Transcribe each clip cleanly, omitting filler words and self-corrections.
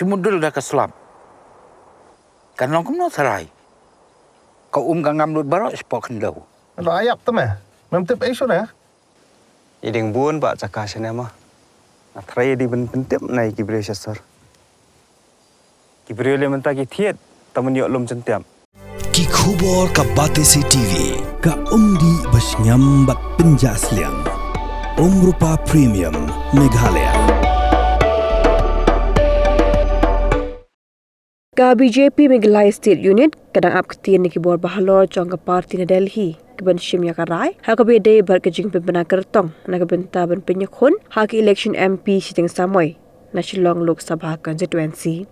Cumudul dah ke selam. Kan long kemno sarai. Kau gangam lut barok sepok kendau. Lo ayap tu meh. Memtip Elekshon ya. Ideng buon Pak Cakah Shanama. Atrai di pentip nai Kibriyo Shasar. Kibriyo le menta ki thiet taman yok lom centiam. Ki khubor ka bate si TV ka umdi basnyam bat penjaslian. Rupa Premium Meghalaya. Ka BJP Meghalaya State Unit kadang ap Ktien ni kibor bahalor jong ka parti na Delhi keban shim ya karai ha ka bede bar ka jing pembina Kyrtong na ka benta ban penyakhun ha ki election MP Shiteng Samoi na Shillong Lok Sabha constituency.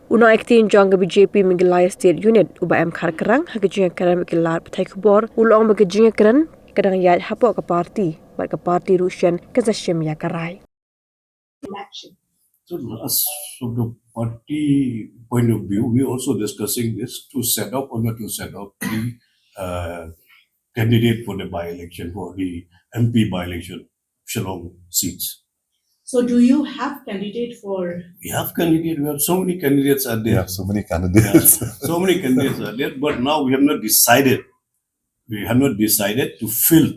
Una Ktien jong ka BJP Meghalaya State Unit uba em khar kerang ha ka jing karam kilar pathai kubor ulong ba ka jing karan kadang ya hapo ka parti bar ka parti Russian ka shim ya karai. So, as from the party point of view, we are also discussing this to set up or not to set up the candidate for the by-election, for the MP by-election, Shillong seats. So, do you have candidate for? We have candidates. We have so many candidates are there. We have so many candidates. Yeah, so many candidates are there, but now we have not decided. We have not decided to fill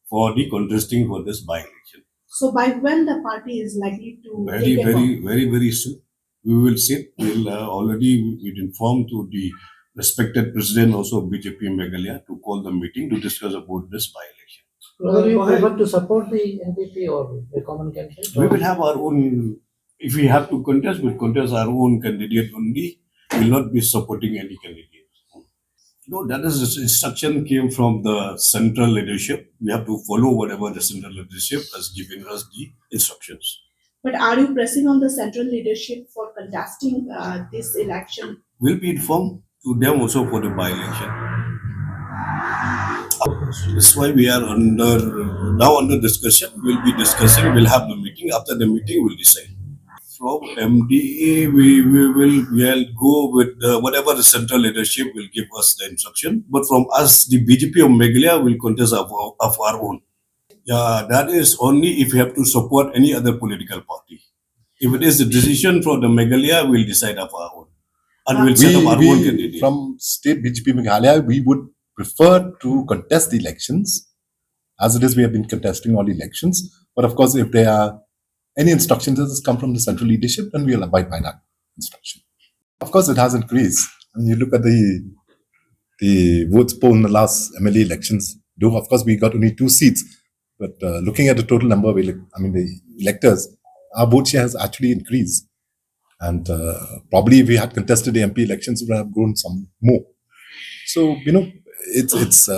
for the contesting for this by-election. So by when the party is likely to very soon. We will sit. We'll already informed to the respected president also of BJP Meghalaya to call the meeting to discuss about this by-election. Whether you prefer to support the NPP or the common candidate? We will have our own. If we have to contest, we'll contest our own candidate only. We will not be supporting any candidate. No, that is the instruction came from the central leadership. We have to follow whatever the central leadership has given us the instructions. But are you pressing on the central leadership for contesting this election? We'll be informed to them also for the by-election. That's why we are under discussion. We'll be discussing. We'll have the meeting. After the meeting, we'll decide. From MDA, we will go with whatever the central leadership will give us the instruction. But from us, the BJP of Meghalaya will contest of our own. Yeah, that is only if we have to support any other political party. If it is the decision from the Meghalaya, we'll decide of our own. And we'll set up our own candidate. From state BJP Meghalaya, we would prefer to contest the elections. As it is, we have been contesting all elections. But of course, if there are any instructions that has come from the central leadership, then we will abide by that instruction. Of course, it has increased. When you look at the votes poll in the last MLA elections, though of course we got only 2 seats, but looking at the total number of the electors, our vote share has actually increased. And probably if we had contested the MP elections, we would have grown some more. So, it's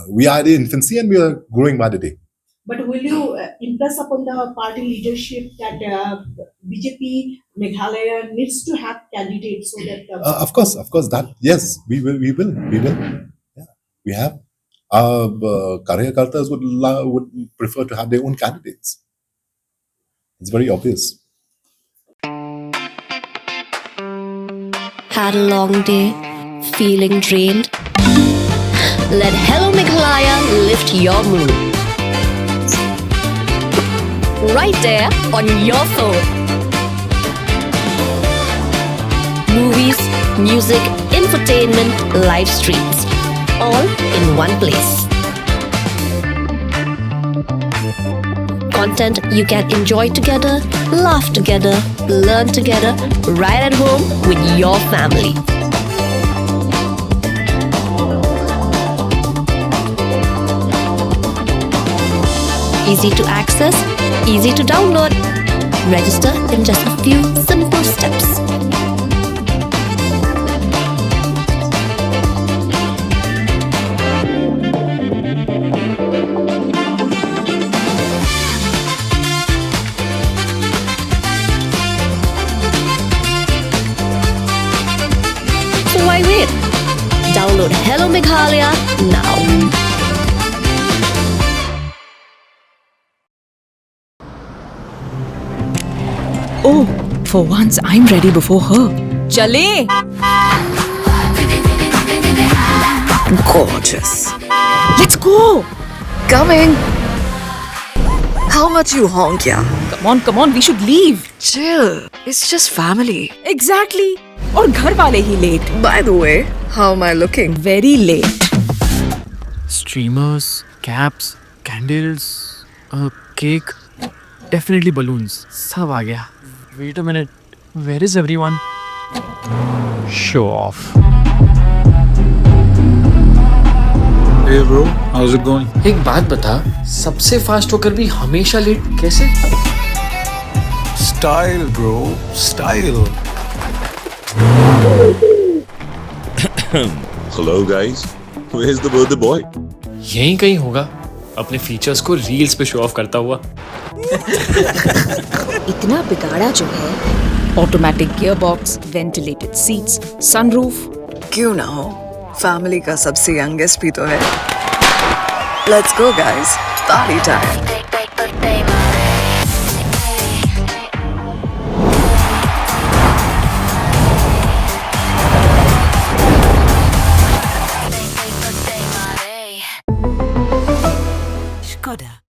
we are in infancy and we are growing by the day. But will you impress upon the party leadership that BJP Meghalaya needs to have candidates so that? Of course, that yes, we will. Yeah, we have. Our Karyakartas would prefer to have their own candidates. It's very obvious. Had a long day, feeling drained? Let Hello Meghalaya lift your mood. Right there on your phone. Movies, music, infotainment, live streams, all in one place. Content you can enjoy together, laugh together, learn together, right at home with your family. Easy to access, easy to download. Register in just a few simple steps. So why wait? Download Hello Meghalaya now. Oh, for once I'm ready before her. Chale! Gorgeous. Let's go! Coming! How much you honk, yeah? Come on, we should leave. Chill. It's just family. Exactly. और घर वाले ही late. By the way, how am I looking? Very late. Streamers, caps, candles, cake, definitely balloons. सब आ गया. Wait a minute. Where is everyone? Show off. Hey bro, how's it going? एक बात बता, सबसे fast होकर भी हमेशा लेट कैसे? Style bro, style. Hello guys, where's the birthday boy? यहीं कहीं होगा, अपने फीचर्स को रील्स पे शो ऑफ करता हुआ. इतना बिगाड़ा जो है. Automatic gearbox, ventilated seats, sunroof. क्यों ना हो? Family का सबसे youngest भी तो है. Let's go guys. Party time. Skoda.